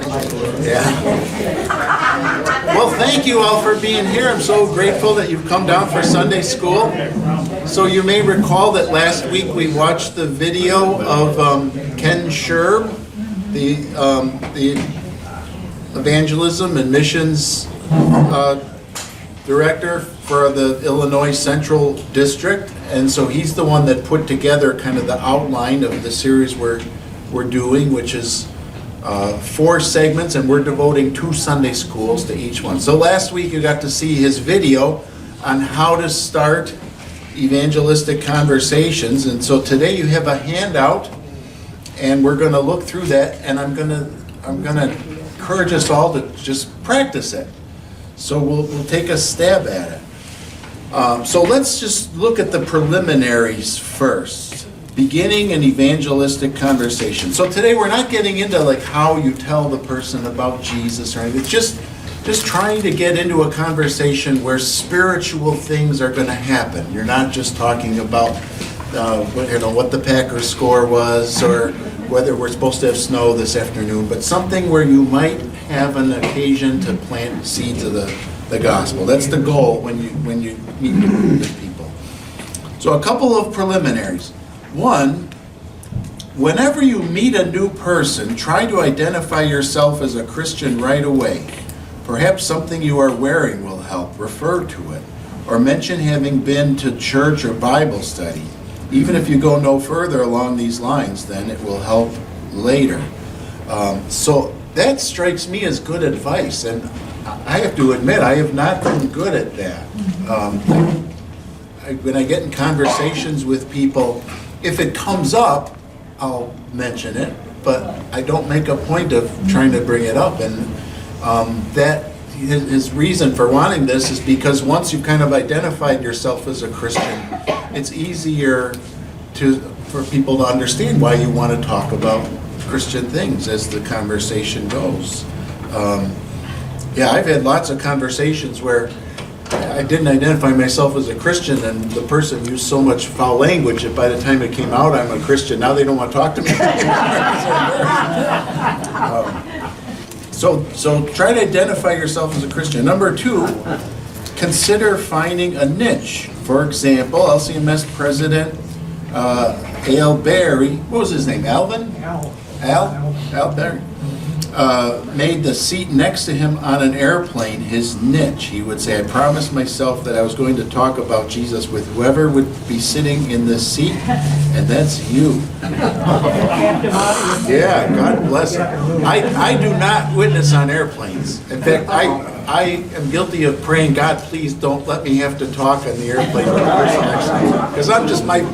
Yeah. Well, thank you all for being here. I'm so grateful that you've come down for Sunday school. So you may recall that last week we watched the video of Ken Sherb, the evangelism and missions director for the Illinois Central District. And so he's the one that put together kind of the outline of the series we're doing, which is 4 segments, and we're devoting 2 Sunday schools to each one. So last week you got to see his video on how to start evangelistic conversations, and so today you have a handout, and we're going to look through that, and I'm going to encourage us all to just practice it. So we'll take a stab at it. So let's just look at the preliminaries first. Beginning an evangelistic conversation. So today we're not getting into like how you tell the person about Jesus or anything. It's just trying to get into a conversation where spiritual things are going to happen. You're not just talking about what the Packers score was or whether we're supposed to have snow this afternoon, but something where you might have an occasion to plant seeds of the gospel. That's the goal when you meet with people. So a couple of preliminaries. One, whenever you meet a new person, try to identify yourself as a Christian right away. Perhaps something you are wearing will help. Refer to it. Or mention having been to church or Bible study. Even if you go no further along these lines, then it will help later. So that strikes me as good advice, and I have to admit I have not been good at that. When I get in conversations with people, if it comes up, I'll mention it, but I don't make a point of trying to bring it up. And that his reason for wanting this is because once you've kind of identified yourself as a Christian, it's easier for people to understand why you want to talk about Christian things as the conversation goes. I've had lots of conversations where I didn't identify myself as a Christian, and the person used so much foul language that by the time it came out I'm a Christian, now they don't want to talk to me. So try to identify yourself as a Christian. Number 2, consider finding a niche. For example, LCMS President Al Berry, what was his name, Alvin? Al Berry. Made the seat next to him on an airplane his niche. He would say, I promised myself that I was going to talk about Jesus with whoever would be sitting in this seat, and that's you. Yeah, God bless him. I do not witness on airplanes. In fact, I am guilty of praying, God, please don't let me have to talk on the airplane with the person next to me. Because my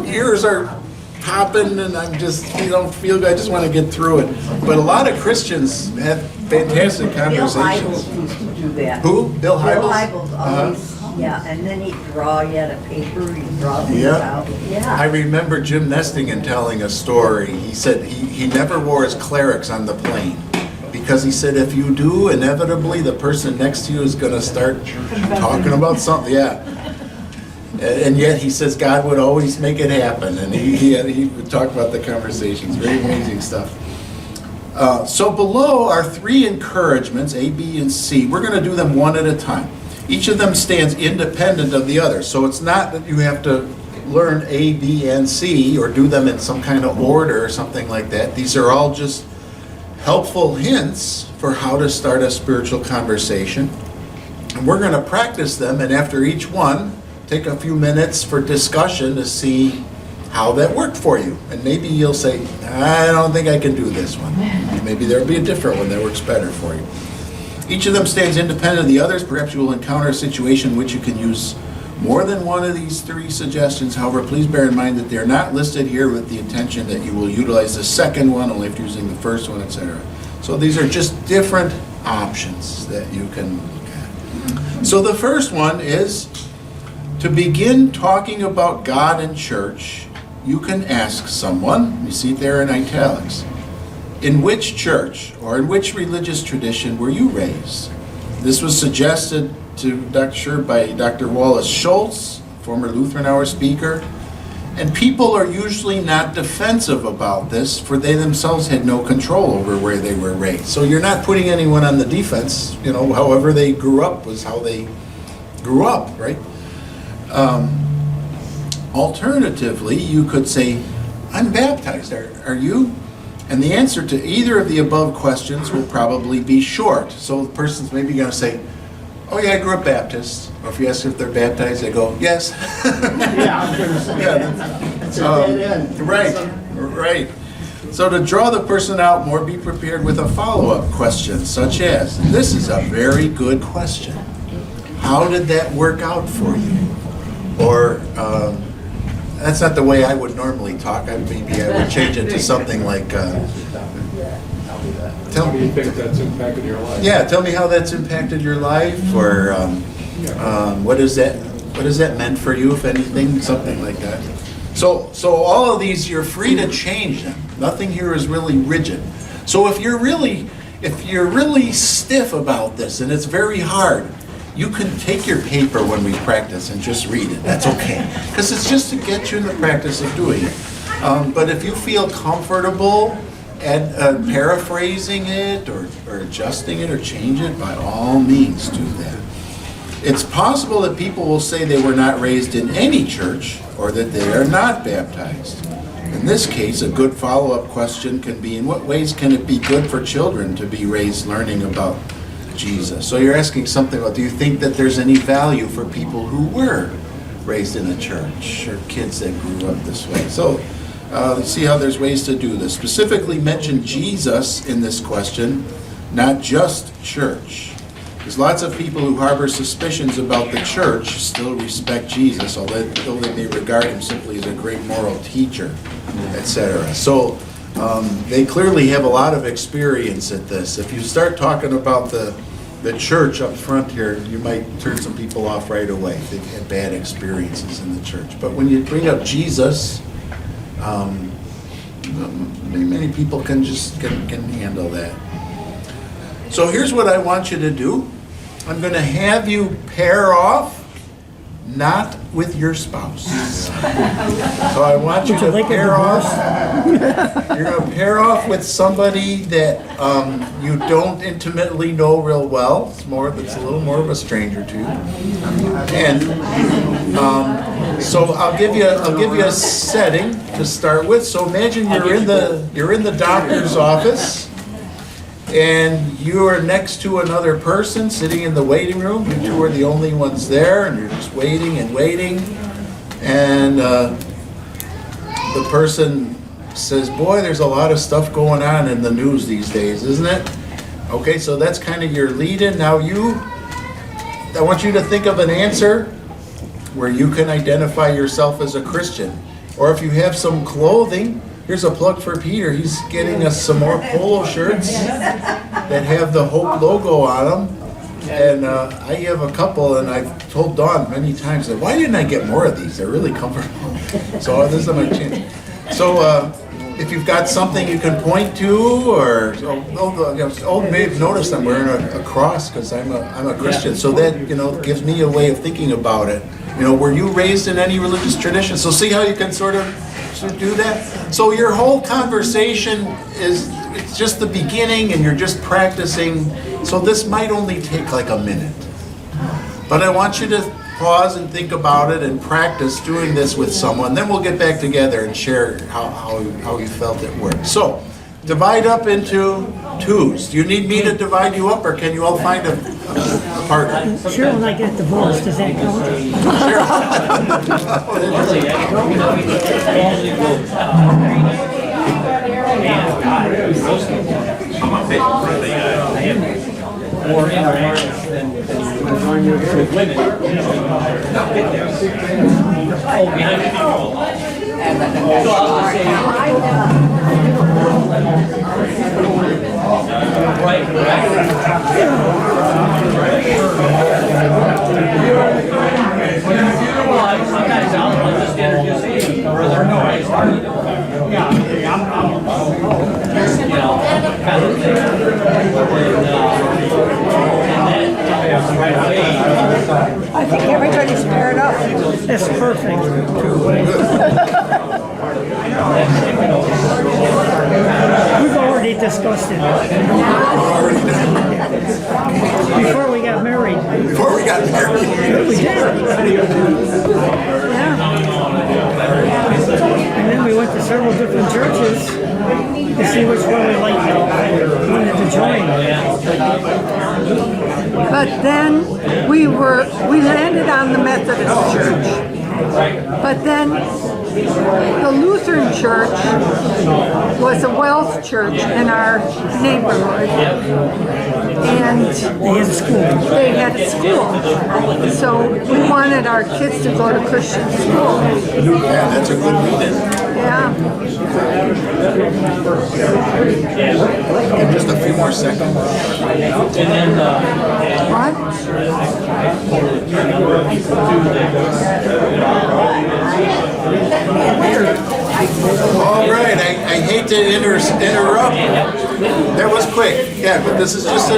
ears are popping and I'm just, don't feel good. I just want to get through it. But a lot of Christians have fantastic conversations. Bill Hybels used to do that. Who? Bill Hybels? Bill Hybels always, and then he'd draw, he had a paper, he'd draw things out. I remember Jim Nestingen telling a story. He said he never wore his clerics on the plane because he said if you do, inevitably the person next to you is going to start talking about something. Yeah. And yet he says God would always make it happen, and he would talk about the conversations. Very amazing stuff. So below are 3 encouragements, A, B, and C. We're going to do them one at a time. Each of them stands independent of the other. So it's not that you have to learn A, B, and C or do them in some kind of order or something like that. These are all just helpful hints for how to start a spiritual conversation. And we're going to practice them, and after each one, take a few minutes for discussion to see how that worked for you. And maybe you'll say, I don't think I can do this one. Maybe there'll be a different one that works better for you. Each of them stands independent of the others. Perhaps you will encounter a situation in which you can use more than one of these 3 suggestions. However, please bear in mind that they're not listed here with the intention that you will utilize the second one only after using the first one, etc. So these are just different options that you can look at. So the first one is, to begin talking about God and church, you can ask someone, you see it there in italics, in which church or in which religious tradition were you raised? This was suggested to Dr. by Dr. Wallace Schultz, former Lutheran Hour speaker, And people are usually not defensive about this, for they themselves had no control over where they were raised. So you're not putting anyone on the defense, however they grew up was how they grew up, right? Alternatively, you could say, I'm baptized, are you? And the answer to either of the above questions will probably be short. So the person's maybe going to say, oh yeah, I grew up Baptist. Or if you ask if they're baptized, they go, yes. Yeah, I was going to say that's a dead end. Right. So to draw the person out more, be prepared with a follow-up question, such as, this is a very good question. How did that work out for you? Or, that's not the way I would normally talk. Maybe I would change it to something like, How do you think that's impacted your life? yeah, tell me how that's impacted your life, or what is that meant for you, if anything, something like that. So all of these, you're free to change them. Nothing here is really rigid. So if you're really stiff about this and it's very hard, you can take your paper when we practice and just read it. That's okay, because it's just to get you in the practice of doing it. But if you feel comfortable at paraphrasing it or adjusting it or change it, by all means do that. It's possible that people will say they were not raised in any church or that they are not baptized. In this case, a good follow-up question can be, in what ways can it be good for children to be raised learning about Jesus? So you're asking something about, do you think that there's any value for people who were raised in a church or kids that grew up this way? So let's see how there's ways to do this. Specifically mention Jesus in this question, not just church. There's lots of people who harbor suspicions about the church still respect Jesus, although they may regard him simply as a great moral teacher, etc. So they clearly have a lot of experience at this. If you start talking about the church up front here, you might turn some people off right away. They've had bad experiences in the church. But when you bring up Jesus, many people can handle that. So here's what I want you to do. I'm going to have you pair off, not with your spouse. So I want you to pair off. You're going to pair off with somebody that you don't intimately know real well. It's a little more of a stranger to you. And so I'll give you a setting to start with. So imagine you're in the doctor's office. And you are next to another person sitting in the waiting room. You two are the only ones there, and you're just waiting and waiting. And the person says, boy, there's a lot of stuff going on in the news these days, isn't it? Okay, so that's kind of your lead-in. Now I want you to think of an answer where you can identify yourself as a Christian. Or if you have some clothing, here's a plug for Peter. He's getting us some more polo shirts that have the Hope logo on them. And I have a couple, and I've told Dawn many times that, why didn't I get more of these? They're really comfortable. So this is my chance. So if you've got something you can point to, or maybe notice I'm wearing a cross because I'm a Christian. So that gives me a way of thinking about it. Were you raised in any religious tradition? So see how you can sort of do that? So your whole conversation it's just the beginning, and you're just practicing. So this might only take like a minute. But I want you to pause and think about it and practice doing this with someone. Then we'll get back together and share how you felt it worked. So divide up into twos. Do you need me to divide you up, or can you all find a partner? Sure, when I get divorced, does that count? More interactions than when you're here with women. Sometimes I'll just introduce you, brother Noise. How are you doing? Yeah, I'm kind of thing. I think everybody's paired up. That's perfect. We've already discussed it before we got married. Before we got married. We did. Yeah. And then we went to several different churches to see which one we wanted to join. But then we landed on the Methodist Church. But then the Lutheran Church was a Welsh church in our neighborhood. And they had a school. So we wanted our kids to go to Christian school. Yeah, that's a good reason. Yeah. Just a few more seconds. What? All right, I hate to interrupt. That was quick. Yeah, but this is just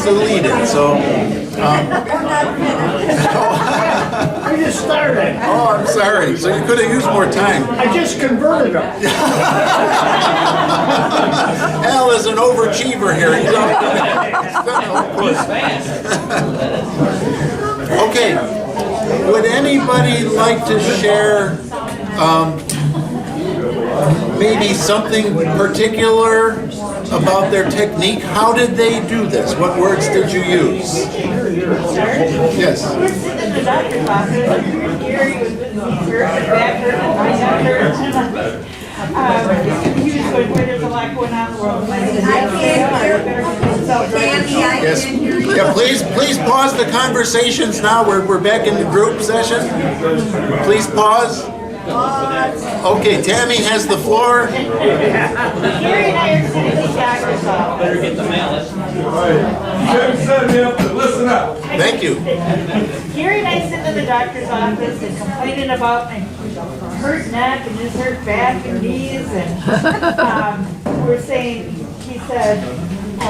a lead-in, so. I just started. Oh, I'm sorry. So you could have used more time. I just converted them. Al is an overachiever here. Okay. Would anybody like to share maybe something particular about their technique? How did they do this? What words did you use? Yes. We're sitting in the doctor's office, and Gary was with me, hurt, his back hurt, my neck hurt. He was going, boy, there's a lot going on in the world. And I said, yeah, better get yourself ready. Yes. Yeah, please pause the conversations now. We're back in the group session. Please pause. Okay, Tammy has the floor. Gary and I are sitting in the doctor's office. Better get the mallet. Jim set me up to listen up. Thank you. Gary and I sitting in the doctor's office and complaining about my hurt neck and this hurt back and knees, and we're saying, he said,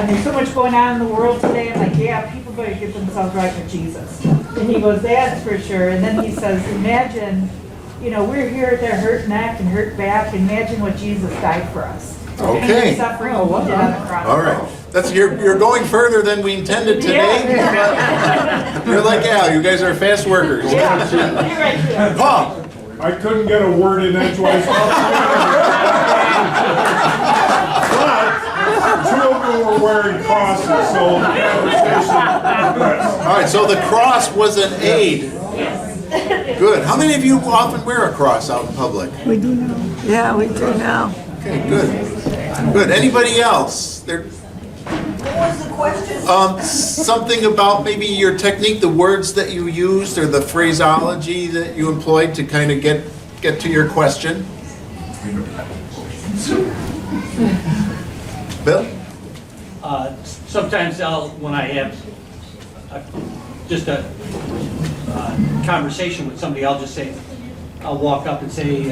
there's so much going on in the world today. I'm like, yeah, people better get themselves right with Jesus. And he goes, that's for sure. And then he says, imagine, we're here with our hurt neck and hurt back. Imagine what Jesus died for us. Okay. And the suffering he did on the cross. All right. You're going further than we intended today. You're like Al. You guys are fast workers. Yeah, you're right. Yeah. Paul. I couldn't get a word in edgewise. But two of them were wearing crosses, so the conversation. All right. So the cross was an aid. Good. How many of you often wear a cross out in public? We do now. Yeah, we do now. Okay. Good. Good. Anybody else? What was the question? Something about maybe your technique, the words that you used, or the phraseology that you employed to kind of get to your question. Bill? Sometimes when I have just a conversation with somebody, I'll walk up and say,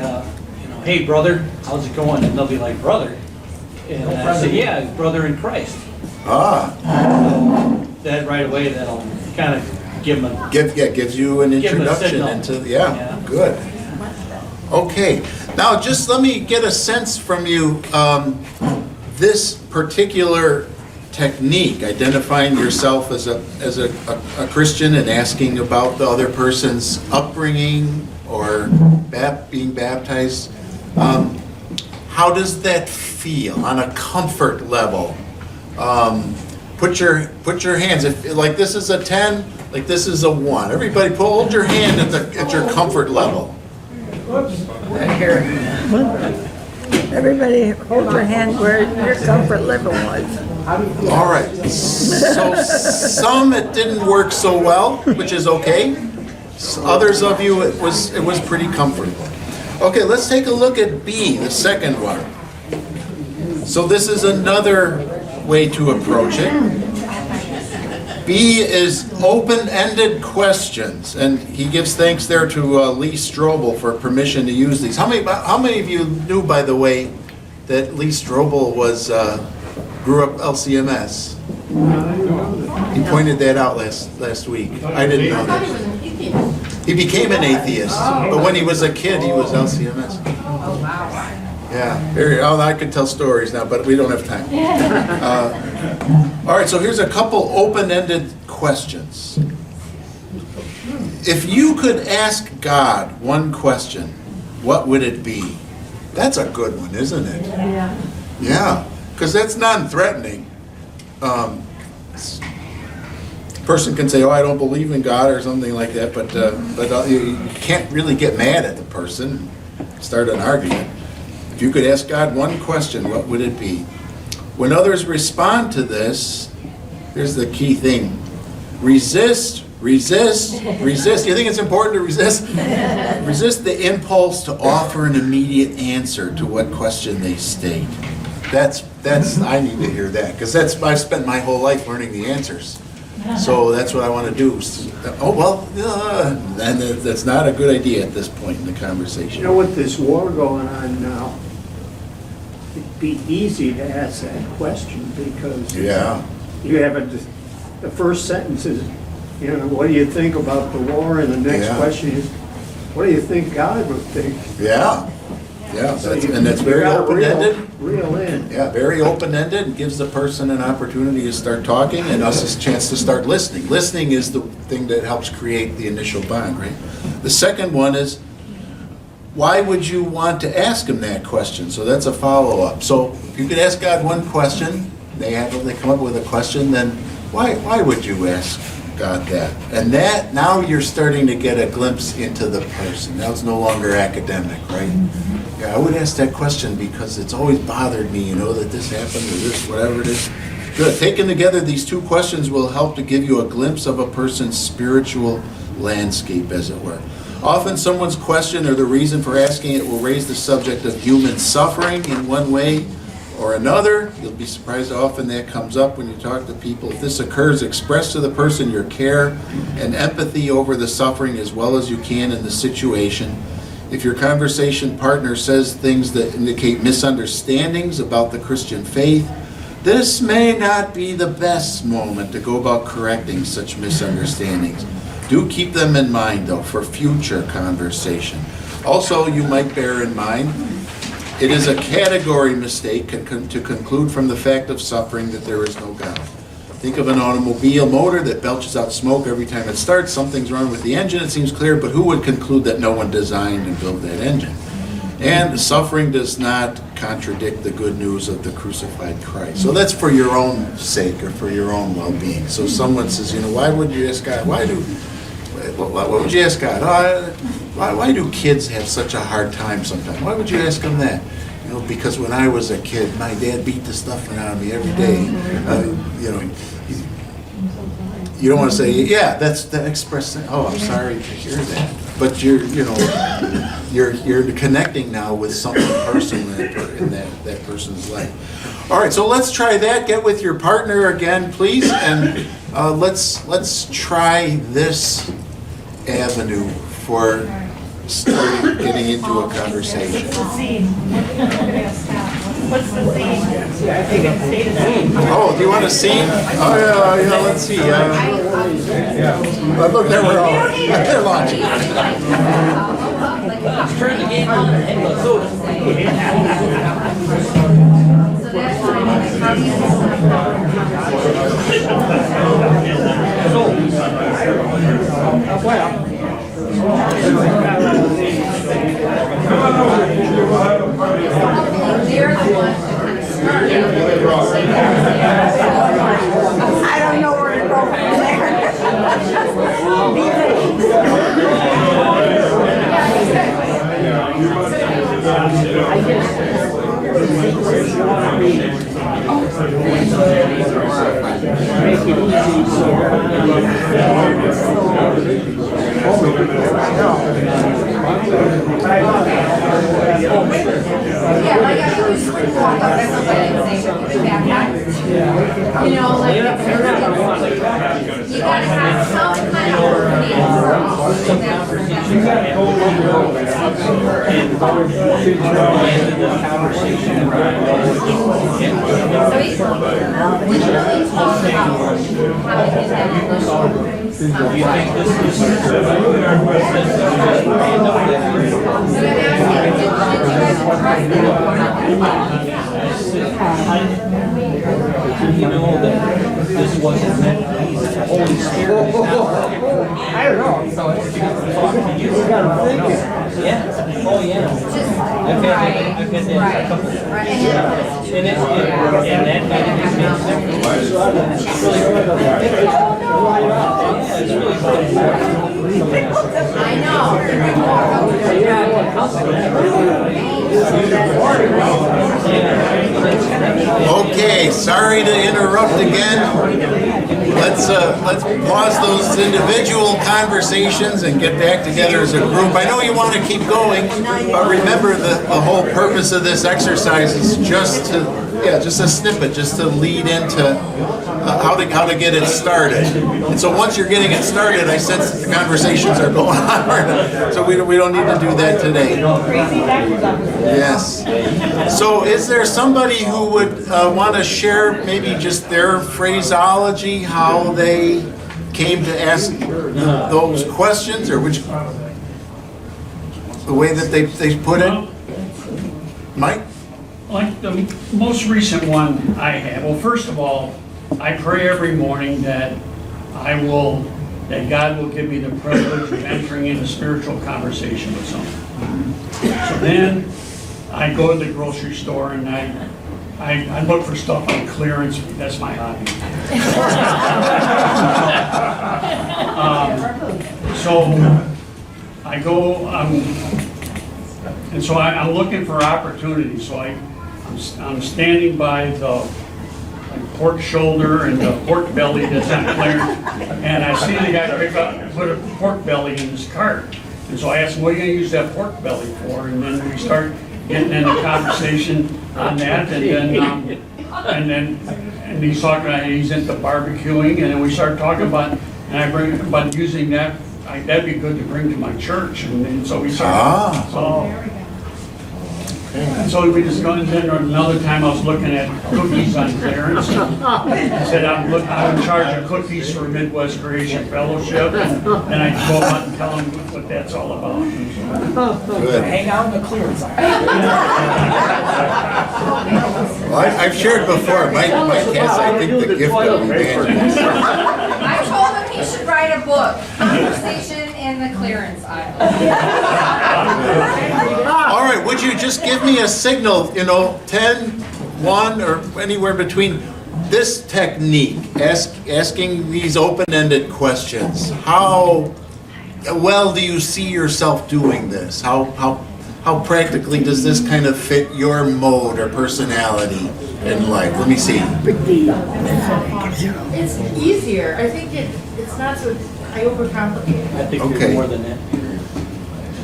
hey brother, how's it going? And they'll be like, brother? And I say, yeah, brother in Christ. That right away, that'll kind of give them Gives you an Give 'em a introduction signal. into, Yeah. Good. Okay, now just let me get a sense from you, this particular technique, identifying yourself as a Christian and asking about the other person's upbringing or being baptized, how does that feel on a comfort level? Put your hands, if like this is a 10, like this is a 1. Everybody hold your hand at your comfort level. Everybody hold your hand where your comfort level was. All right, so some it didn't work so well, which is okay. Others of you, it was pretty comfortable. Okay, let's take a look at B, the second one. So this is another way to approach it. B is open-ended questions, and he gives thanks there to Lee Strobel for permission to use these. How many of you knew, by the way, that Lee Strobel grew up LCMS? He pointed that out last week. I didn't know that. He became an atheist, but when he was a kid, he was LCMS. Yeah, I could tell stories now, but we don't have time. All right, so here's a couple open-ended questions. If you could ask God one question, what would it be? That's a good one, isn't it? Yeah, because that's non-threatening. Person can say, "Oh, I don't believe in God" or something like that, but you can't really get mad at the person, start an argument. If you could ask God one question, what would it be? When others respond to this, here's the key thing: resist, resist, resist. You think it's important to resist? Resist the impulse to offer an immediate answer to what question they state. That's I need to hear that, because I've spent my whole life learning the answers. So that's what I want to do. Oh, well, and that's not a good idea at this point in the conversation. You know, with this war going on now, it'd be easy to ask that question because you have the first sentence is, you know, what do you think about the war? And the next question is, what do you think God would think? Yeah, that's very open-ended. Reel in. Yeah, very open-ended, and gives the person an opportunity to start talking and us a chance to start listening. Listening is the thing that helps create the initial bond, right? The second one is, why would you want to ask him that question? So that's a follow-up. So if you could ask God one question, they come up with a question, then why would you ask God that? And that, now you're starting to get a glimpse into the person. Now it's no longer academic, right? Yeah, I would ask that question because it's always bothered me, you know, that this happened or this, whatever it is. Good. Taken together, these two questions will help to give you a glimpse of a person's spiritual landscape, as it were. Often someone's question or the reason for asking it will raise the subject of human suffering in one way or another. You'll be surprised how often that comes up when you talk to people. If this occurs, express to the person your care and empathy over the suffering as well as you can in the situation. If your conversation partner says things that indicate misunderstandings about the Christian faith, this may not be the best moment to go about correcting such misunderstandings. Do keep them in mind, though, for future conversation. Also, you might bear in mind, it is a category mistake to conclude from the fact of suffering that there is no God. Think of an automobile motor that belches out smoke every time it starts. Something's wrong with the engine, it seems clear, but who would conclude that no one designed and built that engine? And suffering does not contradict the good news of the crucified Christ. So that's for your own sake or for your own well-being. So someone says, you know, why would you ask God? What would you ask God? Why do kids have such a hard time sometimes? Why would you ask them that? You know, because when I was a kid, my dad beat the stuffing out of me every day. You know, you don't want to say, yeah, that's the express thing. Oh, I'm sorry to hear that. But you're connecting now with something personal in that person's life. All right, so let's try that. Get with your partner again, please, and let's try this avenue for starting getting into a conversation. What's the scene? What's the scene? Oh, do you want to see? Oh, yeah, let's see. Look, there we're all. They're launching. Let's turn the game on and let's go. I don't know where to go from Yeah, like I always would walk up to somebody and say, "Give me back." You know, like, you gotta have some kind of opening for all of that. ended the conversation around We should really talk about how to get that emotional. do you think this is you know that this wasn't meant for you, that the Holy Spirit is not working? I don't know. So it's to talk to you. Yeah, oh yeah. I've had that a couple of times. And that made a big difference. It's really I know. Okay, sorry to interrupt again. Let's pause those individual conversations and get back together as a group. I know you want to keep going, but remember the whole purpose of this exercise is just to, just a snippet, just to lead into how to get it started. And so once you're getting it started, I sense that the conversations are going on. So we don't need to do that today. Yes. So is there somebody who would want to share maybe just their phraseology, how they came to ask those questions, or which the way that they put it? Mike? Like the most recent one I had, well, first of all, I pray every morning that God will give me the privilege of entering into spiritual conversation with someone. So then I go to the grocery store and I look for stuff on clearance. That's my hobby. So I go, and so I'm looking for opportunities. So I'm standing by the pork shoulder and the pork belly that's on clearance, and I see the guy put a pork belly in his cart. And so I asked him, what are you going to use that pork belly for? And then we start getting in a conversation on that, and he's talking about he's into barbecuing, and then we start talking about, and I bring about using that. That'd be good to bring to my church, and so we start. So we just go, and then another time I was looking at cookies on clearance. I said, I'm in charge of cookies for Midwest Creation Fellowship, and I go out and tell them what that's all about. Good. hang out in the clearance aisle. Well, I've shared before, Mike has, I think, the gift of evangelism. I told him he should write a book, Conversation in the Clearance Aisle. All right, would you just give me a signal, 10, 1, or anywhere between this technique, asking these open-ended questions? How well do you see yourself doing this? How practically does this kind of fit your mode or personality in life? Let me see. It's easier. I think it's not so, I overcomplicate it. I think Okay. there's more than that.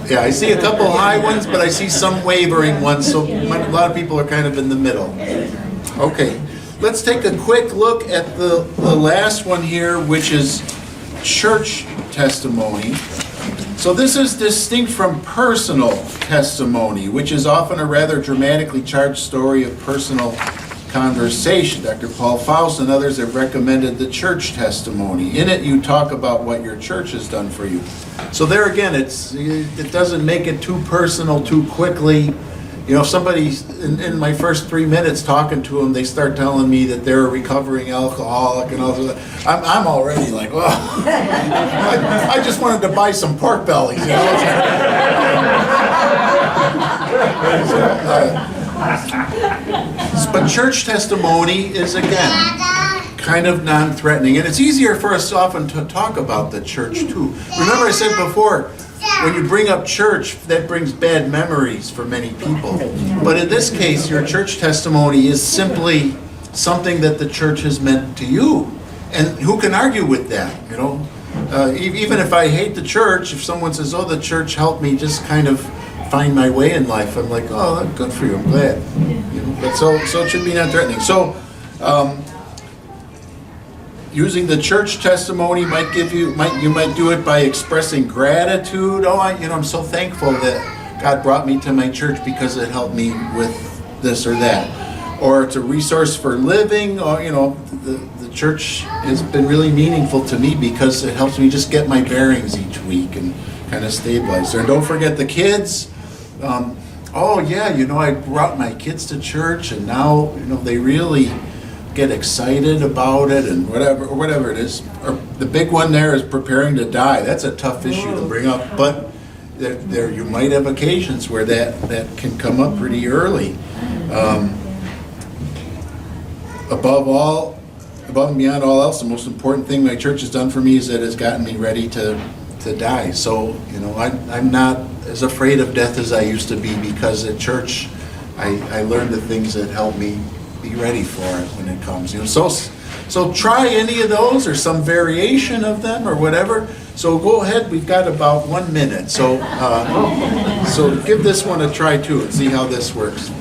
Yeah, I see a couple high ones, but I see some wavering ones, so a lot of people are kind of in the middle. Okay, let's take a quick look at the last one here, which is church testimony. So this is distinct from personal testimony, which is often a rather dramatically charged story of personal conversation. Dr. Paul Faust and others have recommended the church testimony. In it, you talk about what your church has done for you. So there again, it doesn't make it too personal too quickly. If somebody's in my first 3 minutes talking to them, they start telling me that they're a recovering alcoholic and all that. I'm already like, well, I just wanted to buy some pork bellies. But church testimony is, again, kind of non-threatening. And it's easier for us often to talk about the church, too. Remember I said before, when you bring up church, that brings bad memories for many people. But in this case, your church testimony is simply something that the church has meant to you. And who can argue with that, Even if I hate the church, if someone says, oh, the church helped me just kind of find my way in life, I'm like, oh, good for you, I'm glad. But so it should be non-threatening. So using the church testimony might give you, you might do it by expressing gratitude. Oh, I'm so thankful that God brought me to my church because it helped me with this or that. Or it's a resource for living, or, the church has been really meaningful to me because it helps me just get my bearings each week and kind of stabilize. And don't forget the kids. Oh yeah, I brought my kids to church and now, they really get excited about it and whatever it is. Or the big one there is preparing to die. That's a tough issue to bring up, but there you might have occasions where that can come up pretty early. Above and beyond all else, the most important thing my church has done for me is that it's gotten me ready to die. So, I'm not as afraid of death as I used to be because at church I learned the things that help me be ready for it when it comes. So try any of those or some variation of them or whatever. So go ahead, we've got about 1 minute. So give this one a try too and see how this works.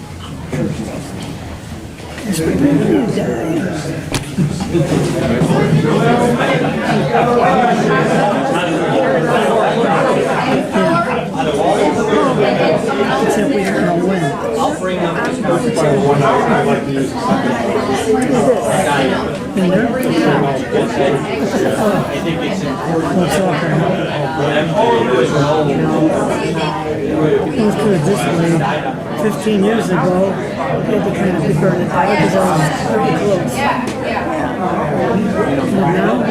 Except we don't know when. I'll bring up this In there? I think it's important. What's this way, 15 years ago, we had to kind of be burning out because I was pretty close. And now,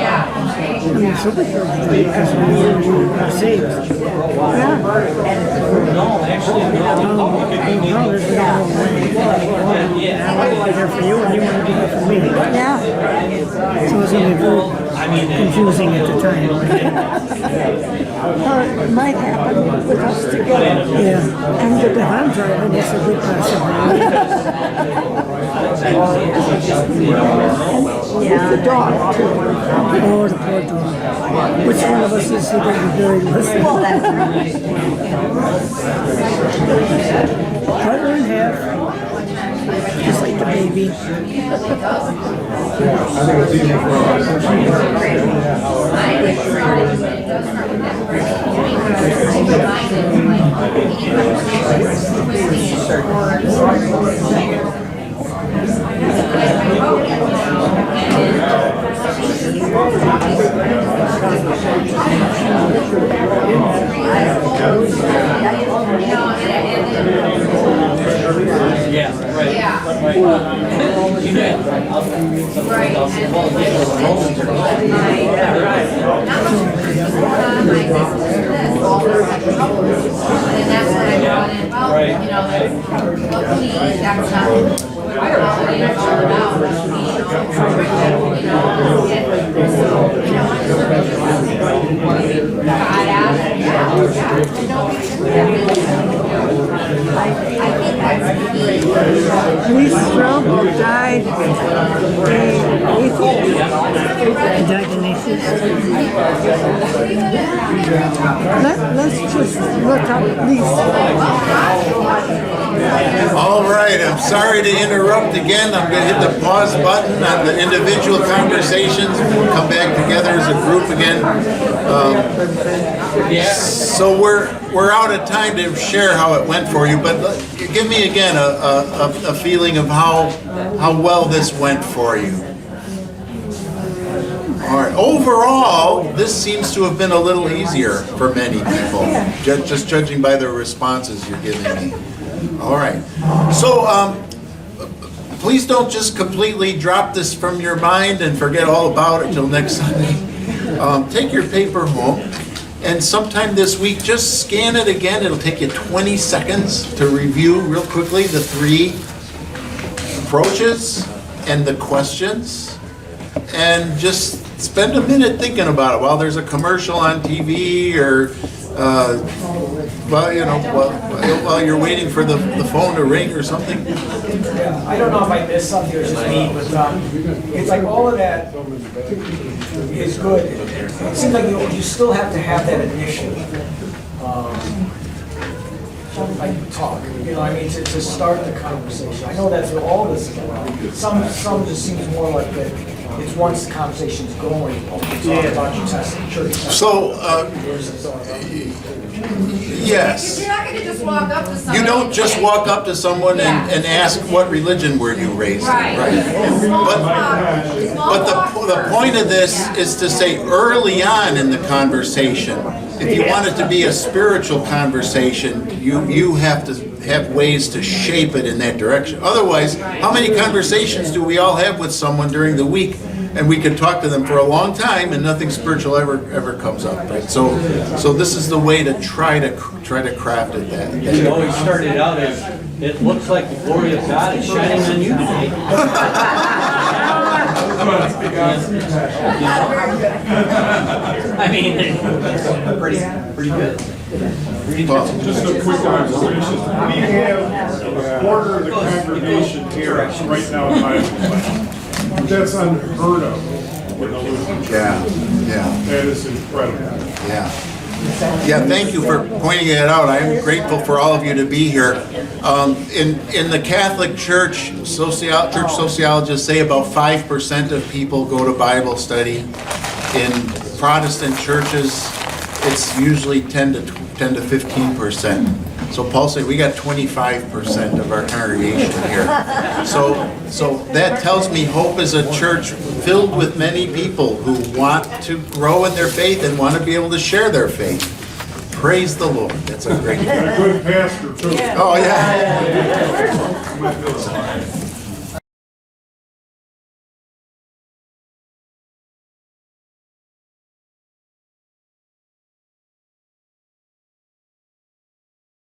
so we because we were saved. No, actually, No, there's no way. I want to be there for you and you want to be there for me. Yeah. So it's going to be very confusing at the time. It might happen with us together. Yeah. And if I'm driving, it's a good possibility. Yeah. The dog, too. Oh, the poor dog. Which one of us is he going to be buried with? Well, that's right. Cut her in half. Just like the baby. Lee Strobel died Let's just look up Lisa. All right, I'm sorry to interrupt again. I'm going to hit the pause button on the individual conversations. We'll come back together as a group again. So we're out of time to share how it went for you, but give me again a feeling of how well this went for you. All right. Overall, this seems to have been a little easier for many people, just judging by the responses you're giving me. All right. So please don't just completely drop this from your mind and forget all about it till next Sunday. Take your paper home, and sometime this week, just scan it again. It'll take you 20 seconds to review real quickly the 3 approaches and the questions, and just spend a minute thinking about it while there's a commercial on TV or while you're waiting for the phone to ring or something. I don't know if I missed something or it's just me, but it's like all of that is good. It seems like you still have to have that initial talk, to start the conversation. I know that's what all this is about. Some just seems more like that. It's once the conversation's going, it's all about your test in church. So, yes. You're not gonna just walk up to somebody. You don't just walk up to someone and ask, what religion were you raised in? Right. But the point of this is to say early on in the conversation, if you want it to be a spiritual conversation, you have to have ways to shape it in that direction. Otherwise, how many conversations do we all have with someone during the week? And we could talk to them for a long time and nothing spiritual ever comes up, right? So this is the way to try to craft it that. It always started out as, it looks like the glory of God is shining on you today. I mean, pretty good. Just a quick observation. We have a quarter of the congregation here right now in Bible class. That's unheard of with the Lutheran Church. Yeah. That is incredible. Yeah, thank you for pointing that out. I am grateful for all of you to be here. In the Catholic Church, church sociologists say about 5% of people go to Bible study. In Protestant churches, it's usually 10 to 15%. So Paul said we got 25% of our congregation here. So that tells me Hope is a church filled with many people who want to grow in their faith and want to be able to share their faith. Praise the Lord. That's a great thing. And a good pastor too. Oh, yeah.